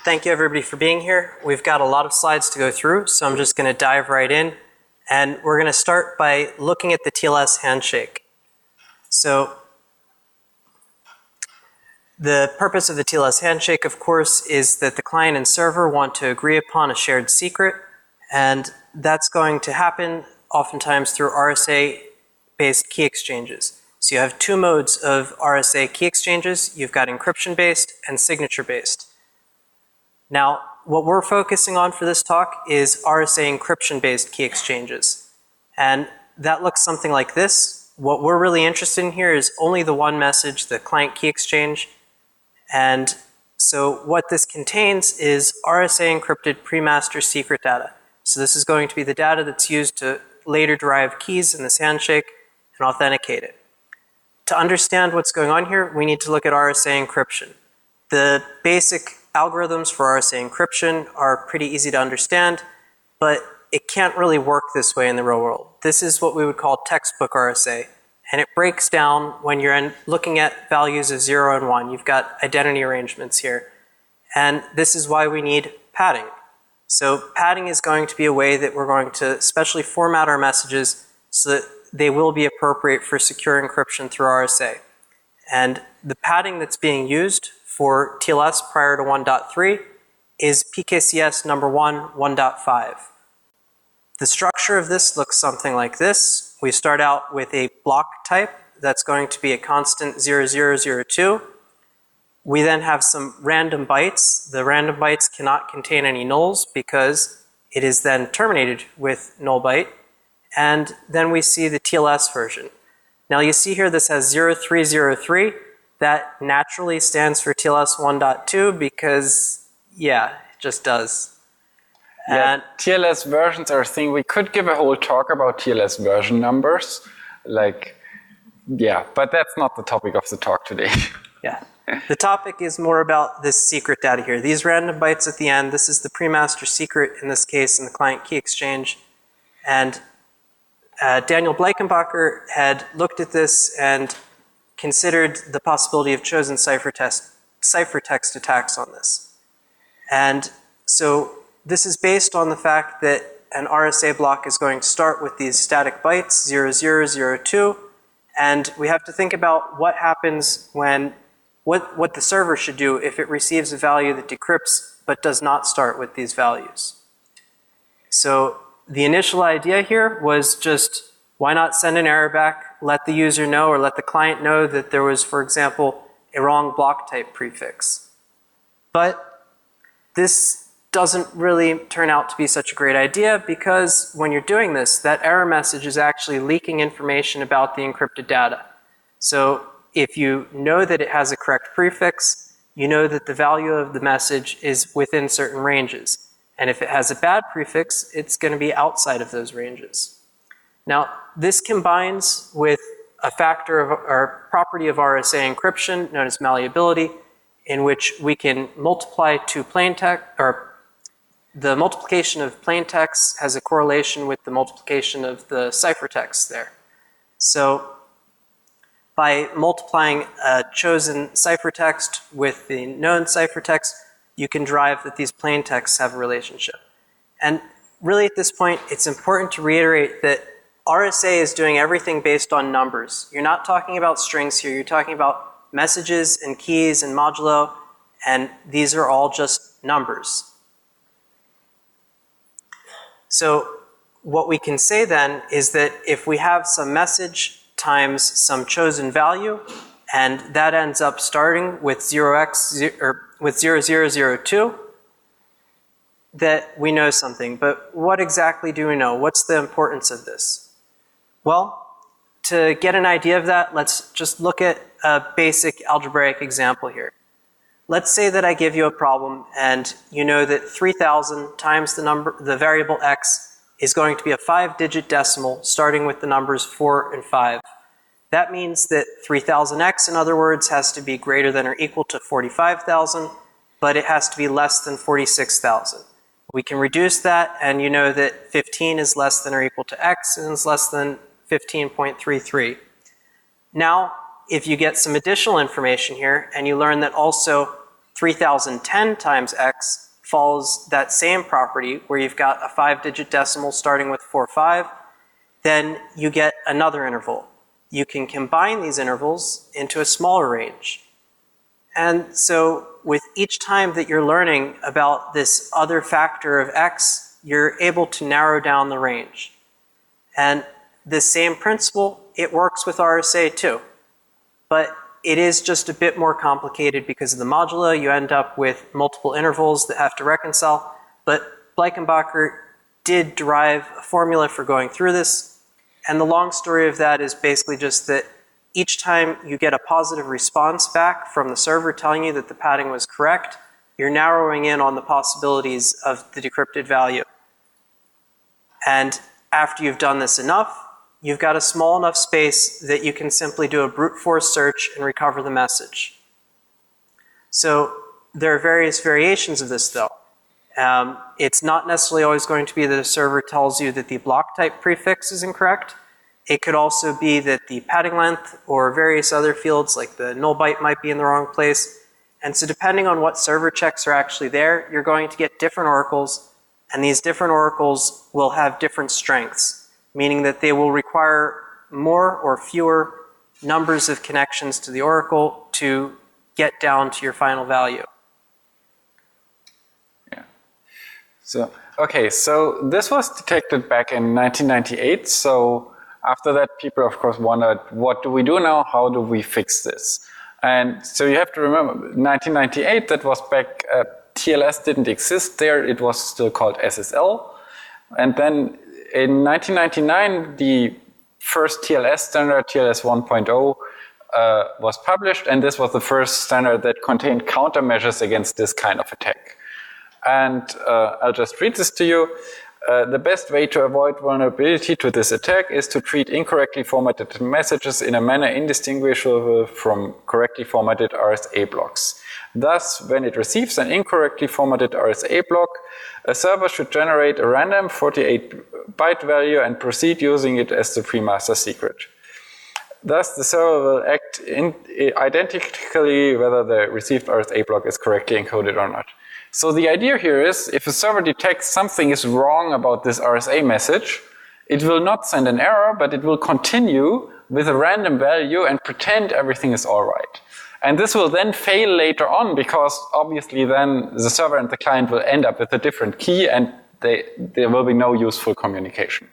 Thank you everybody for being here. We've got a lot of slides to go through, so I'm just going to dive right in. And we're going to start by looking at the TLS handshake. So the purpose of the TLS handshake, of course, is that the client and server want to agree upon a shared secret, and that's going to happen oftentimes through RSA-based key exchanges. So you have two modes of RSA key exchanges. You've got encryption-based and signature-based. Now, what we're focusing on for this talk is RSA encryption-based key exchanges. And that looks something like this. What we're really interested in here is only the one message, the client key exchange. And so what this contains is RSA encrypted pre-master secret data. So this is going to be the data that's used to later derive keys in this handshake and authenticate it. To understand what's going on here, we need to look at RSA encryption. The basic algorithms for RSA encryption are pretty easy to understand, but it can't really work this way in the real world. This is what we would call textbook RSA, and it breaks down when you're looking at values of 0 and 1. You've got identity arrangements here, and this is why we need padding. So padding is going to be a way that we're going to specially format our messages so that they will be appropriate for secure encryption through RSA. And the padding that's being used for TLS prior to 1.3 is PKCS number 1, 1.5. The structure of this looks something like this. We start out with a block type that's going to be a constant 0002. We then have some random bytes. The random bytes cannot contain any nulls because it is then terminated with null byte. And then we see the TLS version. Now you see here this has 0303. That naturally stands for TLS 1.2 because, yeah, it just does. Yeah, And TLS versions are a thing. We could give a whole talk about TLS version numbers. But that's not the topic of the talk today. yeah, the topic is more about this secret data here. These random bytes at the end, this is the pre-master secret in this case in the client key exchange. And Daniel Bleichenbacher had looked at this and considered the possibility of chosen ciphertext attacks on this. And so this is based on the fact that an RSA block is going to start with these static bytes, 0002, and we have to think about what happens when, what the server should do if it receives a value that decrypts but does not start with these values. So the initial idea here was just, why not send an error back, let the user know or let the client know that there was, for example, a wrong block type prefix. But this doesn't really turn out to be such a great idea because when you're doing this, that error message is actually leaking information about the encrypted data. So if you know that it has a correct prefix, you know that the value of the message is within certain ranges. And if it has a bad prefix, it's going to be outside of those ranges. Now, this combines with a factor of or property of RSA encryption known as malleability, in which we can multiply two plain text, or the multiplication of plain text has a correlation with the multiplication of the ciphertext there. So by multiplying a chosen ciphertext with the known ciphertext, you can derive that these plain texts have a relationship. And really at this point, it's important to reiterate that RSA is doing everything based on numbers. You're not talking about strings here, you're talking about messages and keys and modulo, and these are all just numbers. So what we can say then is that if we have some message times some chosen value, and that ends up starting with 0x or with 0002, that we know something. But what exactly do we know? What's the importance of this? Well, to get an idea of that, let's just look at a basic algebraic example here. Let's say that I give you a problem and you know that 3000 times the variable x is going to be a 5-digit decimal starting with the numbers 4 and 5. That means that 3000x, in other words, has to be greater than or equal to 45,000, but it has to be less than 46,000. We can reduce that, and you know that 15 is less than or equal to x and is less than 15.33. Now, if you get some additional information here and you learn that also 3010 times x follows that same property where you've got a 5-digit decimal starting with 45, then you get another interval. You can combine these intervals into a smaller range. And so with each time that you're learning about this other factor of x, you're able to narrow down the range. And the same principle, it works with RSA too. But it is just a bit more complicated because of the modula. You end up with multiple intervals that have to reconcile. But Bleichenbacher did derive a formula for going through this. And the long story of that is basically just that each time you get a positive response back from the server telling you that the padding was correct, you're narrowing in on the possibilities of the decrypted value. And after you've done this enough, you've got a small enough space that you can simply do a brute force search and recover the message. So there are various variations of this though. It's not necessarily always going to be that a server tells you that the block type prefix is incorrect. It could also be that the padding length or various other fields like the null byte might be in the wrong place. And so depending on what server checks are actually there, you're going to get different oracles, and these different oracles will have different strengths, meaning that they will require more or fewer numbers of connections to the oracle to get down to your final value. Yeah. So, okay, so this was detected back in 1998. So after that, people, of course, wondered, what do we do now? How do we fix this? And so you have to remember, 1998, that was back, TLS didn't exist there. It was still called SSL. And then in 1999, the first TLS standard, TLS 1.0, was published, and this was the first standard that contained countermeasures against this kind of attack. And I'll just read this to you. The best way to avoid vulnerability to this attack is to treat incorrectly formatted messages in a manner indistinguishable from correctly formatted RSA blocks. Thus, when it receives an incorrectly formatted RSA block, a server should generate a random 48-byte value and proceed using it as the pre-master secret. Thus, the server will act identically whether the received RSA block is correctly encoded or not. So the idea here is, if a server detects something is wrong about this RSA message, it will not send an error, but it will continue with a random value and pretend everything is all right. And this will then fail later on, because obviously then the server and the client will end up with a different key, and there will be no useful communication.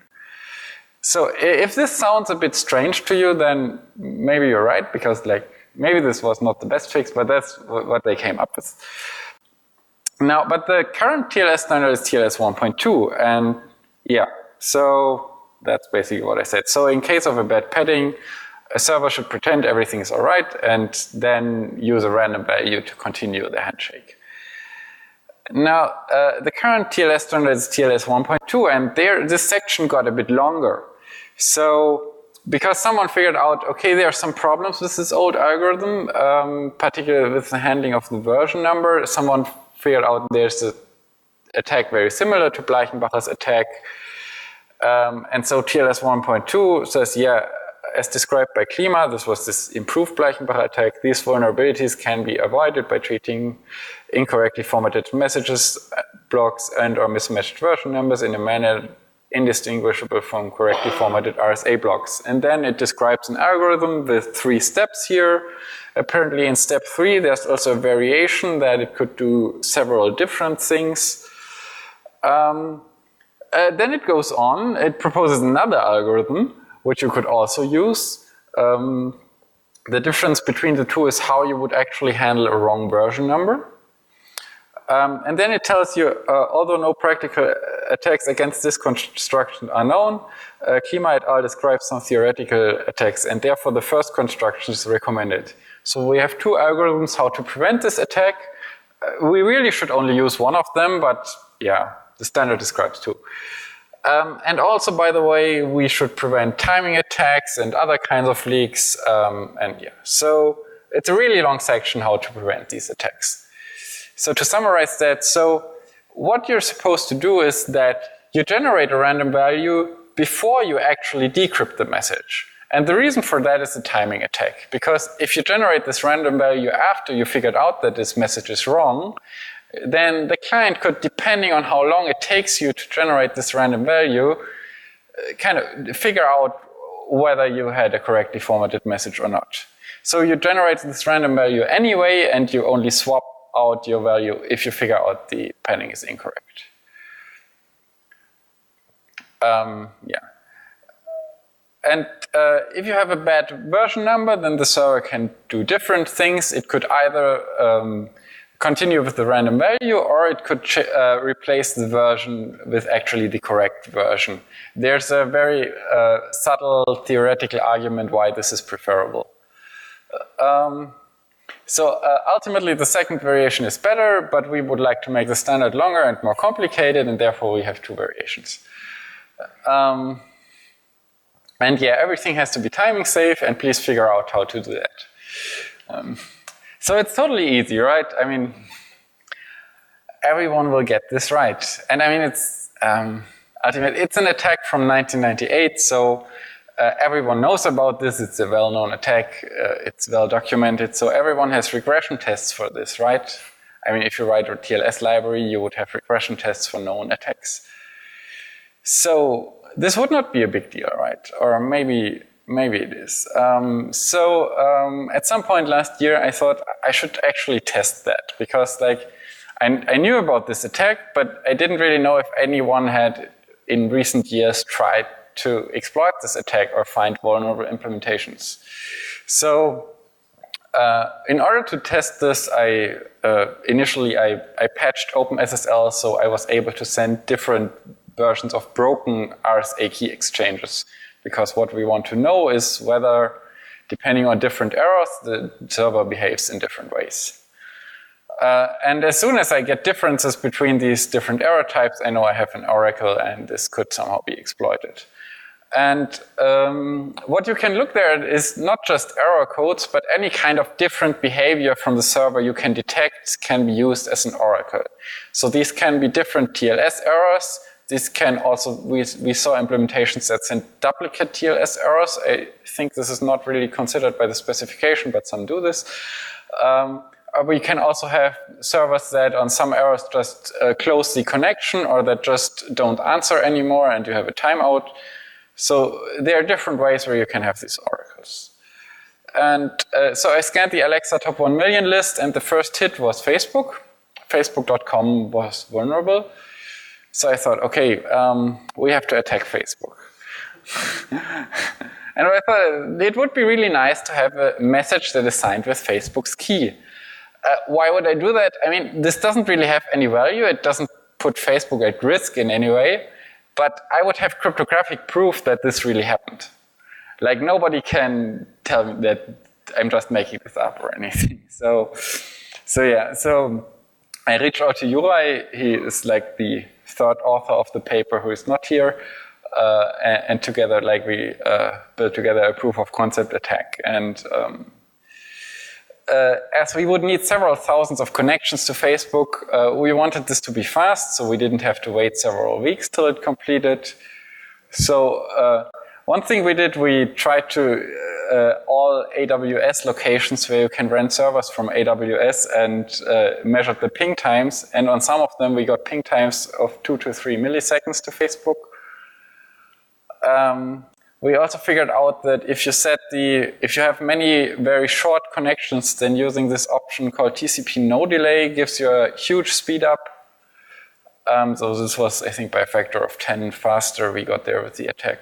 So if this sounds a bit strange to you, then maybe you're right, because maybe this was not the best fix, but that's what they came up with. Now, but the current TLS standard is TLS 1.2, and yeah, so that's basically what I said. So in case of a bad padding, a server should pretend everything is all right and then use a random value to continue the handshake. Now, the current TLS standard is TLS 1.2, and there this section got a bit longer. So because someone figured out, okay, there are some problems with this old algorithm, particularly with the handling of the version number, someone figured out there's an attack very similar to Bleichenbachers attack. And so TLS 1.2 says, yeah, as described by Klima, this was this improved Bleichenbacher attack. These vulnerabilities can be avoided by treating incorrectly formatted messages, blocks, and or mismatched version numbers in a manner indistinguishable from correctly formatted RSA blocks. And then it describes an algorithm with 3 steps here. Apparently in step 3 there's also a variation that it could do several different things. Then it goes on, it proposes another algorithm which you could also use. The difference between the two is how you would actually handle a wrong version number. And then it tells you, although no practical attacks against this construction are known, Klima et al. Describes some theoretical attacks, and therefore the first construction is recommended. So we have 2 algorithms how to prevent this attack. We really should only use one of them, but yeah, the standard describes 2. And also, by the way, we should prevent timing attacks and other kinds of leaks. And yeah, so it's a really long section how to prevent these attacks. So to summarize that, so what you're supposed to do is that you generate a random value before you actually decrypt the message. And the reason for that is the timing attack. Because if you generate this random value after you figured out that this message is wrong, then the client could, depending on how long it takes you to generate this random value, kind of figure out whether you had a correctly formatted message or not. So you generate this random value anyway, and you only swap out your value if you figure out the padding is incorrect. Yeah. And if you have a bad version number, then the server can do different things. It could either continue with the random value, or it could replace the version with actually the correct version. There's a very subtle theoretical argument why this is preferable. So ultimately the second variation is better, but we would like to make the standard longer and more complicated, and therefore we have two variations. And yeah, everything has to be timing safe, and please figure out how to do that. So it's totally easy, right? I mean, everyone will get this right. And I mean, it's ultimately, it's an attack from 1998, so everyone knows about this. It's a well-known attack. It's well documented, so everyone has regression tests for this, right? I mean, if you write a TLS library, you would have regression tests for known attacks. So this would not be a big deal, right? Or maybe it is. At some point last year, I thought I should actually test that, because like I knew about this attack, but I didn't really know if anyone had in recent years tried to exploit this attack or find vulnerable implementations. So in order to test this, initially I patched OpenSSL, so I was able to send different versions of broken RSA key exchanges, because what we want to know is whether, depending on different errors, the server behaves in different ways. And as soon as I get differences between these different error types, I know I have an oracle and this could somehow be exploited. And what you can look there at is not just error codes, but any kind of different behavior from the server you can detect can be used as an oracle. So these can be different TLS errors. This can also, we saw implementations that send duplicate TLS errors. I think this is not really considered by the specification, but some do this. We can also have servers that on some errors just close the connection, or that just don't answer anymore and you have a timeout. So there are different ways where you can have these oracles. And so I scanned the Alexa top 1 million list, and the first hit was Facebook. Facebook.com was vulnerable. So I thought, okay, we have to attack Facebook. And I thought it would be really nice to have a message that is signed with Facebook's key. Why would I do that? I mean, this doesn't really have any value. It doesn't put Facebook at risk in any way. But I would have cryptographic proof that this really happened. Like, nobody can tell me that I'm just making this up or anything. So I reached out to Juraj. He is like the third author of the paper who is not here. And together, like, we built together a proof of concept attack. And as we would need several thousands of connections to Facebook, we wanted this to be fast, so we didn't have to wait several weeks till it completed. So one thing we did, we tried to all AWS locations where you can rent servers from AWS and measured the ping times, and on some of them we got ping times of 2 to 3 milliseconds to Facebook. We also figured out that if you have many very short connections, then using this option called TCP no delay gives you a huge speed up. So this was, I think, by a factor of 10 faster we got there with the attack.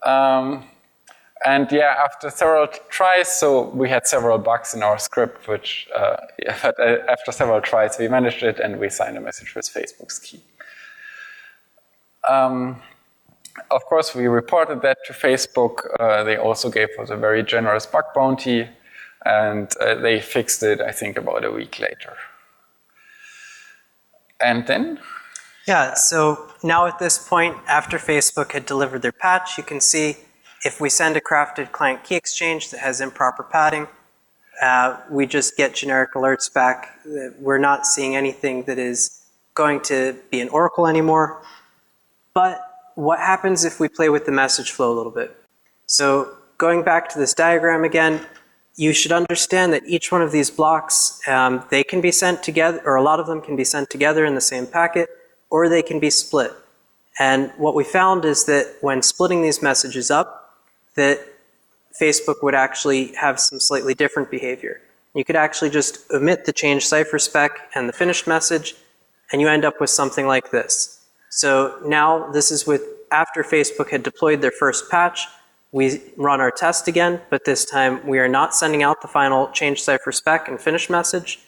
And yeah, after several tries, so we had several bugs in our script, which, but after several tries we managed it, and we signed a message with Facebook's key. Of course, we reported that to Facebook. They also gave us a very generous bug bounty, and they fixed it, I think, about a week later. And then? Yeah, so now at this point, after Facebook had delivered their patch, you can see if we send a crafted client key exchange that has improper padding, we just get generic alerts back. We're not seeing anything that is going to be an oracle anymore. But what happens if we play with the message flow a little bit? So going back to this diagram again, you should understand that each one of these blocks, they can be sent together, or a lot of them can be sent together in the same packet, or they can be split. And what we found is that when splitting these messages up, that Facebook would actually have some slightly different behavior. You could actually just omit the change cipher spec and the finished message, and you end up with something like this. So now this is with after Facebook had deployed their first patch. We run our test again, but this time we are not sending out the final change cipher spec and finished message.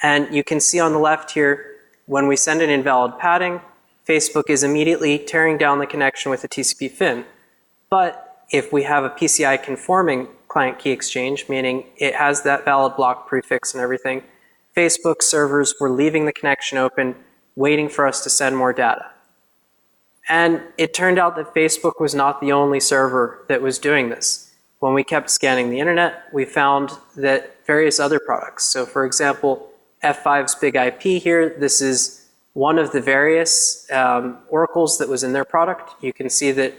And you can see on the left here, when we send an invalid padding, Facebook is immediately tearing down the connection with the TCP FIN. But if we have a PCI conforming client key exchange, meaning it has that valid block prefix and everything, Facebook servers were leaving the connection open, waiting for us to send more data. And it turned out that Facebook was not the only server that was doing this. When we kept scanning the internet, we found that various other products, so for example, F5's Big IP here, this is one of the various oracles that was in their product. You can see that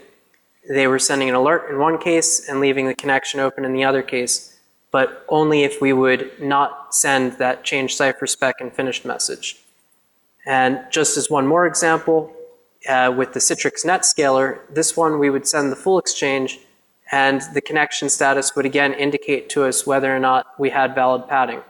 they were sending an alert in one case and leaving the connection open in the other case, but only if we would not send that change cipher spec and finished message. And just as one more example, with the Citrix NetScaler, this one we would send the full exchange and the connection status would again indicate to us whether or not we had valid padding.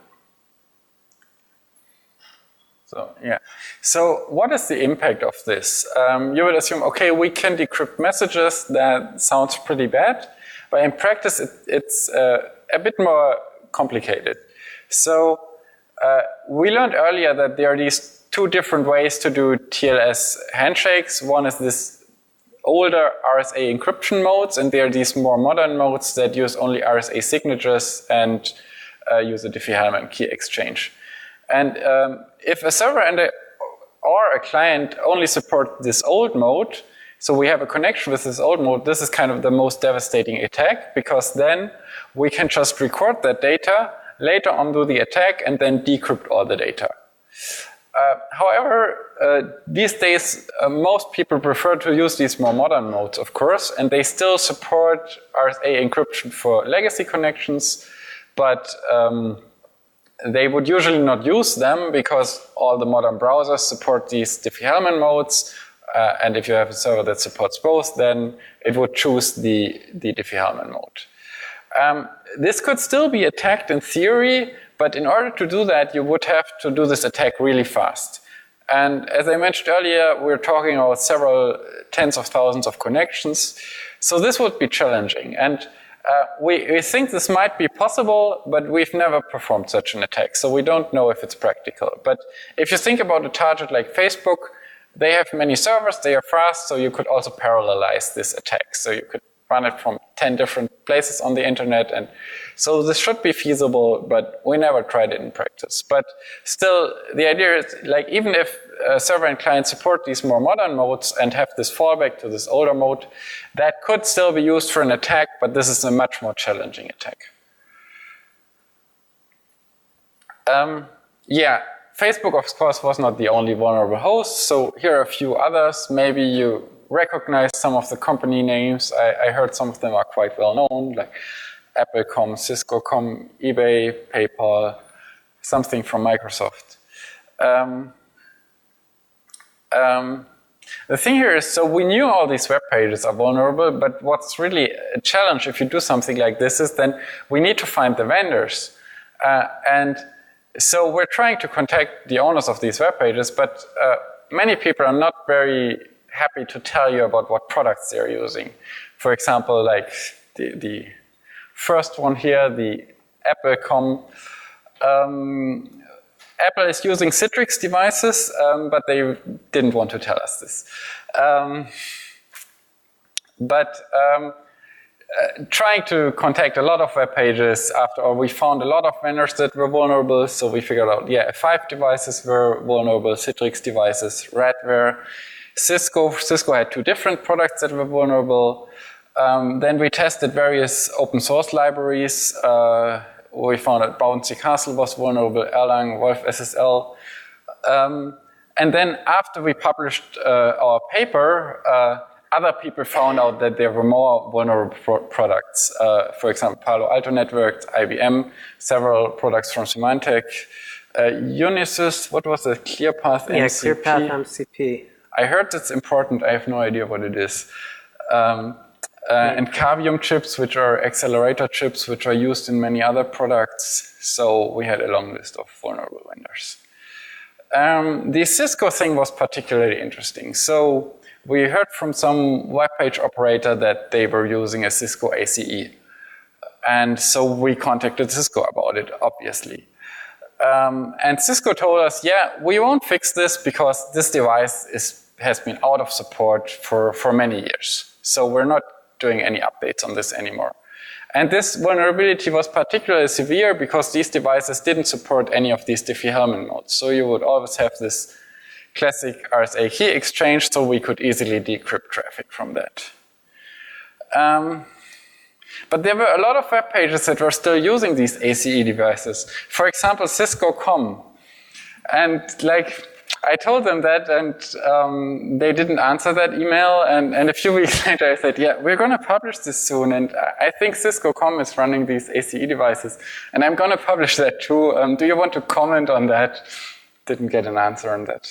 So, yeah. So what is the impact of this? You would assume, okay, we can decrypt messages. That sounds pretty bad. But in practice, it's a bit more complicated. So we learned earlier that there are these two different ways to do TLS handshakes. One is this older RSA encryption modes, and there are these more modern modes that use only RSA signatures and use a Diffie-Hellman key exchange. And if a server or a client only support this old mode, so we have a connection with this old mode, this is kind of the most devastating attack, because then we can just record that data, later on do the attack, and then decrypt all the data. However, these days, most people prefer to use these more modern modes, of course, and they still support RSA encryption for legacy connections, but they would usually not use them because all the modern browsers support these Diffie-Hellman modes, and if you have a server that supports both, then it would choose the Diffie-Hellman mode. This could still be attacked in theory, but in order to do that, you would have to do this attack really fast. And as I mentioned earlier, we're talking about several tens of thousands of connections. So this would be challenging. And we think this might be possible, but we've never performed such an attack. So we don't know if it's practical. But if you think about a target like Facebook, they have many servers, they are fast, so you could also parallelize this attack. So you could run it from 10 different places on the internet. And so this should be feasible, but we never tried it in practice. But still, the idea is, like, even if server and client support these more modern modes and have this fallback to this older mode, that could still be used for an attack, but this is a much more challenging attack. Yeah, Facebook, of course, was not the only vulnerable host. So here are a few others. Maybe you recognize some of the company names. I heard some of them are quite well known, like Apple.com, Cisco.com, eBay, PayPal, something from Microsoft. The thing here is, so we knew all these web pages are vulnerable, but what's really a challenge if you do something like this is then we need to find the vendors. And so we're trying to contact the owners of these web pages, but many people are not very happy to tell you about what products they're using. For example, like the first one here, the Apple.com. Apple is using Citrix devices, but they didn't want to tell us this. Trying to contact a lot of web pages, after all, we found a lot of vendors that were vulnerable, so we figured out, yeah, F5 devices were vulnerable, Citrix devices, Radware, Cisco had two different products that were vulnerable. Then we tested various open source libraries. We found that Bouncy Castle was vulnerable, Erlang, Wolf SSL. And then after we published our paper, other people found out that there were more vulnerable products. For example, Palo Alto Networks, IBM, several products from Symantec, Unisys, what was it? ClearPath MCP? Yeah, ClearPath MCP. I heard it's important, I have no idea what it is. And Cavium chips, which are accelerator chips, which are used in many other products. So we had a long list of vulnerable vendors. The Cisco thing was particularly interesting. So we heard from some web page operator that they were using a Cisco ACE. And so we contacted Cisco about it, obviously. And Cisco told us, yeah, we won't fix this because this device has been out of support for many years. So we're not doing any updates on this anymore. And this vulnerability was particularly severe because these devices didn't support any of these Diffie-Hellman modes. So you would always have this classic RSA key exchange, so we could easily decrypt traffic from that. But there were a lot of web pages that were still using these ACE devices. For example, Cisco.com. And I told them that, and they didn't answer that email. And a few weeks later, I said, yeah, we're going to publish this soon. And I think Cisco.com is running these ACE devices. And I'm going to publish that too. Do you want to comment on that? Didn't get an answer on that.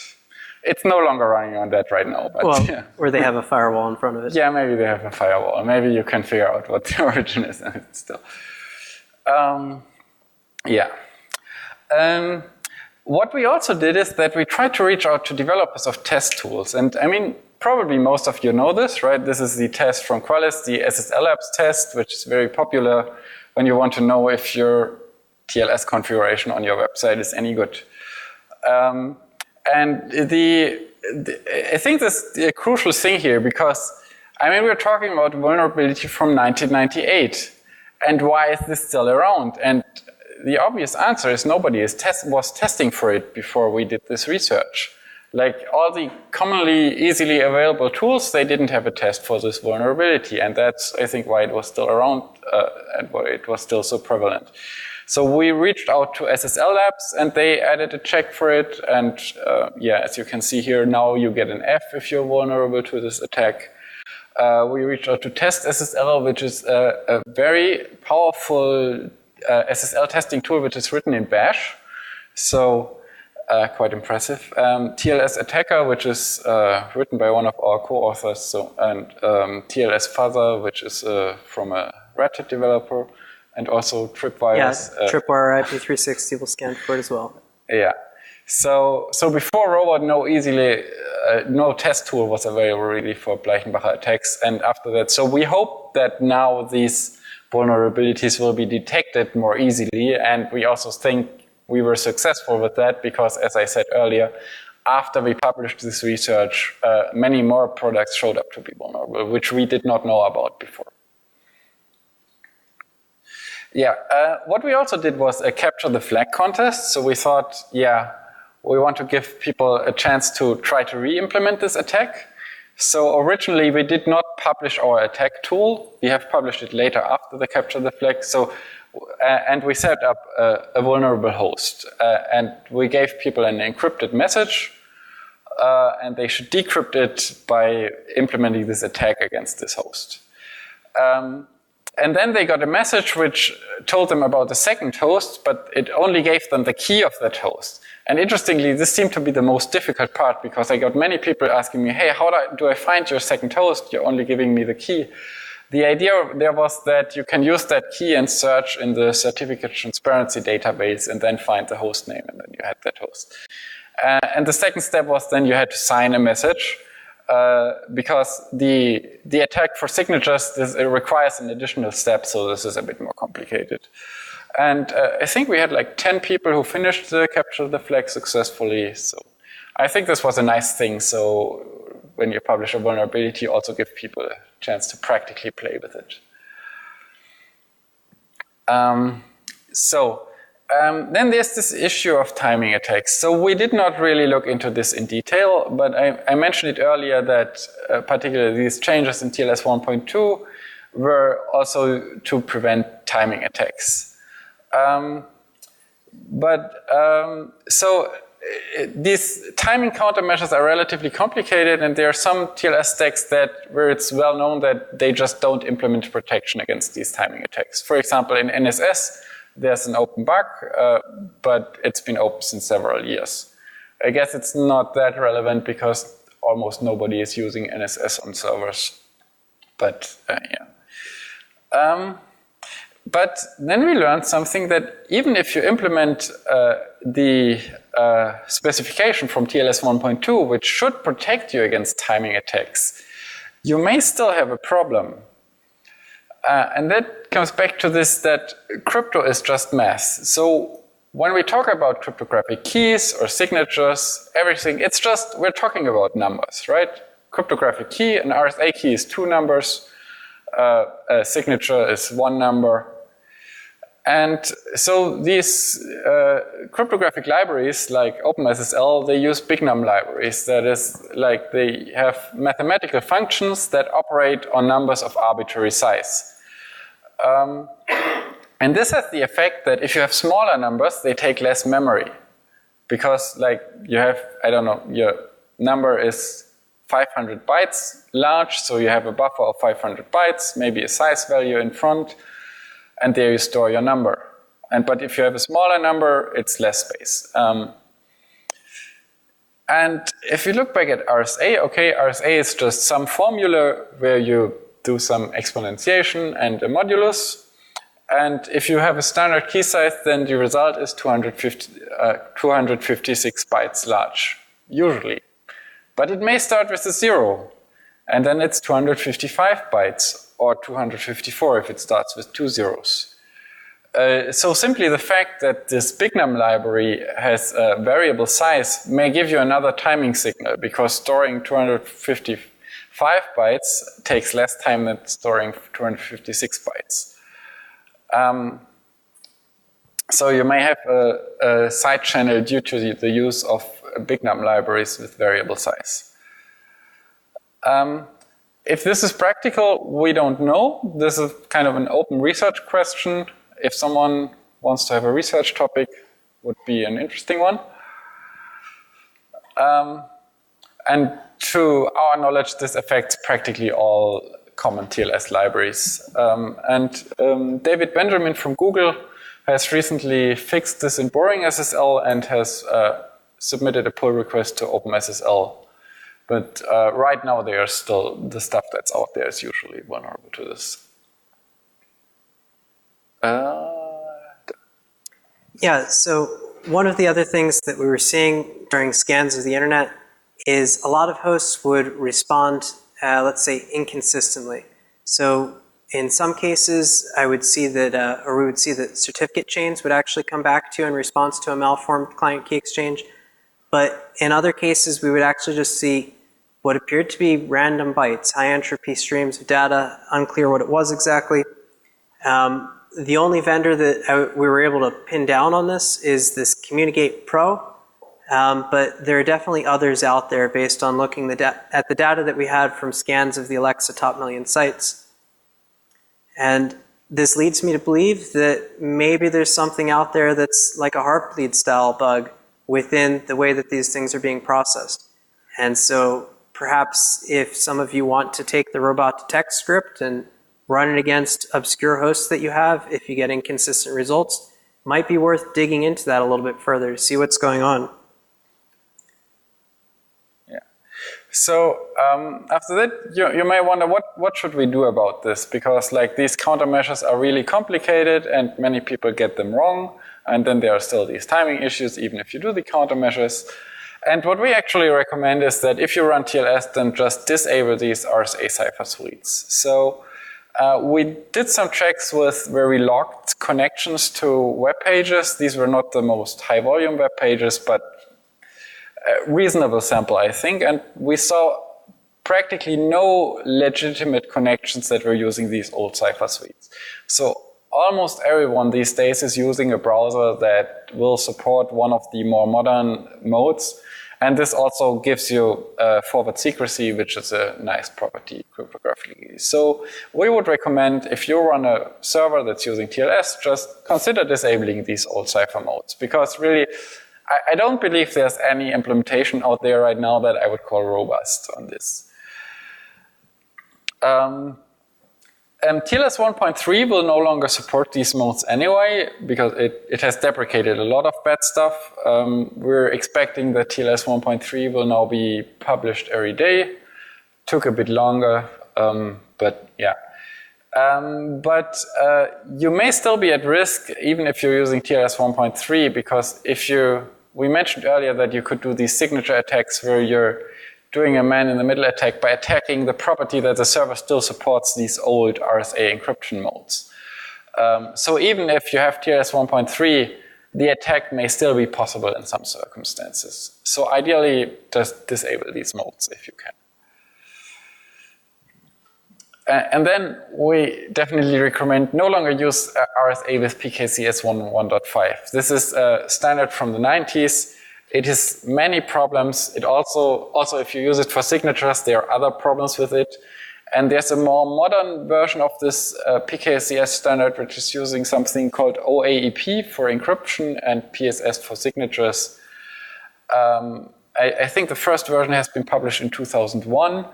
It's no longer running on that right now. But well, yeah. Or they have a firewall in front of it. Yeah, maybe they have a firewall. Maybe you can figure out what the origin is and it's still. What we also did is that we tried to reach out to developers of test tools. And I mean, probably most of you know this, right? This is the test from Qualys, the SSL Labs test, which is very popular when you want to know if your TLS configuration on your website is any good. And I think this is a crucial thing here because, I mean, we're talking about vulnerability from 1998. And why is this still around? And the obvious answer is nobody was testing for it before we did this research. Like all the commonly easily available tools, they didn't have a test for this vulnerability. And that's, I think, why it was still around and why it was still so prevalent. So we reached out to SSL Labs and they added a check for it. And yeah, as you can see here, now you get an F if you're vulnerable to this attack. We reached out to Test SSL, which is a very powerful SSL testing tool, which is written in Bash. So quite impressive. TLS Attacker, which is written by one of our co-authors, and TLS Fuzzer, which is from a Red Hat developer. And also Tripwire's... Yeah, Tripwire IP360 will scan for it as well. Yeah. So before Robot, no test tool was available really for Bleichenbacher attacks. And after that, so we hope that now these vulnerabilities will be detected more easily. And we also think we were successful with that because, as I said earlier, after we published this research, many more products showed up to be vulnerable, which we did not know about before. Yeah, what we also did was a capture the flag contest. So we thought, yeah, we want to give people a chance to try to re-implement this attack. So originally we did not publish our attack tool. We have published it later after the capture the flag. So, and we set up a vulnerable host. And we gave people an encrypted message. And they should decrypt it by implementing this attack against this host. And then they got a message which told them about the second host, but it only gave them the key of that host. And interestingly, this seemed to be the most difficult part because I got many people asking me, hey, how do I find your second host? You're only giving me the key. The idea there was that you can use that key and search in the certificate transparency database and then find the host name, and then you had that host. And the second step was then you had to sign a message. Because the attack for signatures it requires an additional step, so this is a bit more complicated. And I think we had like 10 people who finished the capture the flag successfully. So I think this was a nice thing. So when you publish a vulnerability, also give people a chance to practically play with it. Then there's this issue of timing attacks. So we did not really look into this in detail, but I mentioned it earlier that particularly these changes in TLS 1.2 were also to prevent timing attacks. So these timing countermeasures are relatively complicated, and there are some TLS stacks where it's well known that they just don't implement protection against these timing attacks. For example, in NSS, there's an open bug, but it's been open since several years. I guess it's not that relevant because almost nobody is using NSS on servers. But yeah. But then we learned something, that even if you implement the specification from TLS 1.2, which should protect you against timing attacks, you may still have a problem. And that comes back to this, that crypto is just math. So when we talk about cryptographic keys or signatures, everything, it's just, we're talking about numbers, right? Cryptographic key, an RSA key is 2 numbers, a signature is 1 number. And so these cryptographic libraries like OpenSSL, they use big num libraries. That is, like, they have mathematical functions that operate on numbers of arbitrary size. And this has the effect that if you have smaller numbers, they take less memory. Because, like, you have, I don't know, your number is 500 bytes large, so you have a buffer of 500 bytes, maybe a size value in front, and there you store your number. But if you have a smaller number, it's less space. And if you look back at RSA, okay, RSA is just some formula where you do some exponentiation and a modulus. And if you have a standard key size, then the result is 256 bytes large, usually. But it may start with a 0, and then it's 255 bytes, or 254 if it starts with 2 zeros. So simply the fact that this big num library has a variable size may give you another timing signal, because storing 255 bytes takes less time than storing 256 bytes. So you may have a side channel due to the use of big num libraries with variable size. If this is practical, we don't know. This is kind of an open research question. If someone wants to have a research topic, would be an interesting one. And to our knowledge, this affects practically all common TLS libraries. David Benjamin from Google has recently fixed this in Boring SSL and has submitted a pull request to OpenSSL. But right now, they are still, the stuff that's out there is usually vulnerable to this. Yeah, so one of the other things that we were seeing during scans of the internet is a lot of hosts would respond, let's say, inconsistently. So in some cases, I would see that, or we would see that certificate chains would actually come back to you in response to a malformed client key exchange. But in other cases, we would actually just see what appeared to be random bytes, high entropy streams of data, unclear what it was exactly. The only vendor that we were able to pin down on this is this Communicate Pro, but there are definitely others out there based on looking at the data that we had from scans of the Alexa top million sites. And this leads me to believe that maybe there's something out there that's like a Heartbleed style bug within the way that these things are being processed. And so perhaps if some of you want to take the robot to text script and run it against obscure hosts that you have, if you get inconsistent results, might be worth digging into that a little bit further to see what's going on. Yeah. So after that, you may wonder, what should we do about this? Because, like, these countermeasures are really complicated and many people get them wrong. And then there are still these timing issues, even if you do the countermeasures. And what we actually recommend is that if you run TLS, then just disable these RSA cipher suites. So we did some checks where we logged connections to web pages. These were not the most high volume web pages, but a reasonable sample, I think. And we saw practically no legitimate connections that were using these old cipher suites. So almost everyone these days is using a browser that will support one of the more modern modes. And this also gives you forward secrecy, which is a nice property cryptographically. So we would recommend, if you run a server that's using TLS, just consider disabling these old cipher modes. Because really, I don't believe there's any implementation out there right now that I would call robust on this. TLS 1.3 will no longer support these modes anyway, because it has deprecated a lot of bad stuff. We're expecting that TLS 1.3 will now be published every day. Took a bit longer, but yeah. But you may still be at risk even if you're using TLS 1.3, because we mentioned earlier that you could do these signature attacks where you're doing a man-in-the-middle attack by attacking the property that the server still supports these old RSA encryption modes. So even if you have TLS 1.3, the attack may still be possible in some circumstances. So ideally, just disable these modes if you can. And then we definitely recommend no longer use RSA with PKCS 1.1.5. This is a standard from the 90s. It has many problems. It also if you use it for signatures, there are other problems with it. And there's a more modern version of this PKCS standard, which is using something called OAEP for encryption and PSS for signatures. I think the first version has been published in 2001.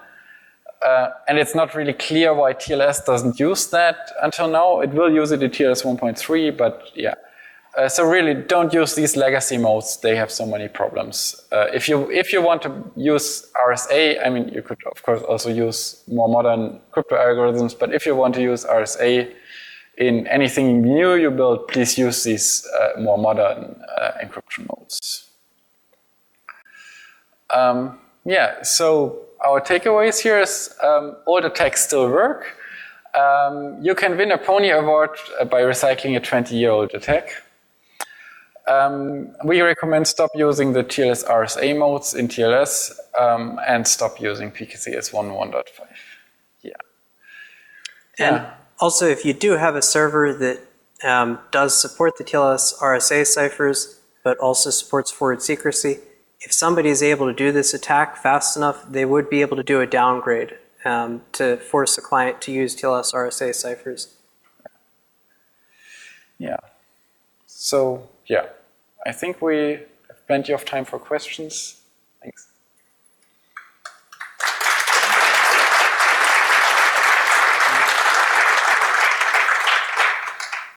And it's not really clear why TLS doesn't use that until now. It will use it in TLS 1.3, but yeah. So really, don't use these legacy modes. They have so many problems. If you want to use RSA, I mean, you could of course also use more modern crypto algorithms. But if you want to use RSA in anything new you build, please use these more modern encryption modes. Yeah. So our takeaways here is old attacks still work. You can win a Pony Award by recycling a 20-year-old attack. We recommend stop using the TLS RSA modes in TLS and stop using PKCS 1.1.5. Yeah. And also, if you do have a server that does support the TLS RSA ciphers, but also supports forward secrecy, if somebody is able to do this attack fast enough, they would be able to do a downgrade to force the client to use TLS RSA ciphers. Yeah. So, yeah, I think we have plenty of time for questions. Thanks.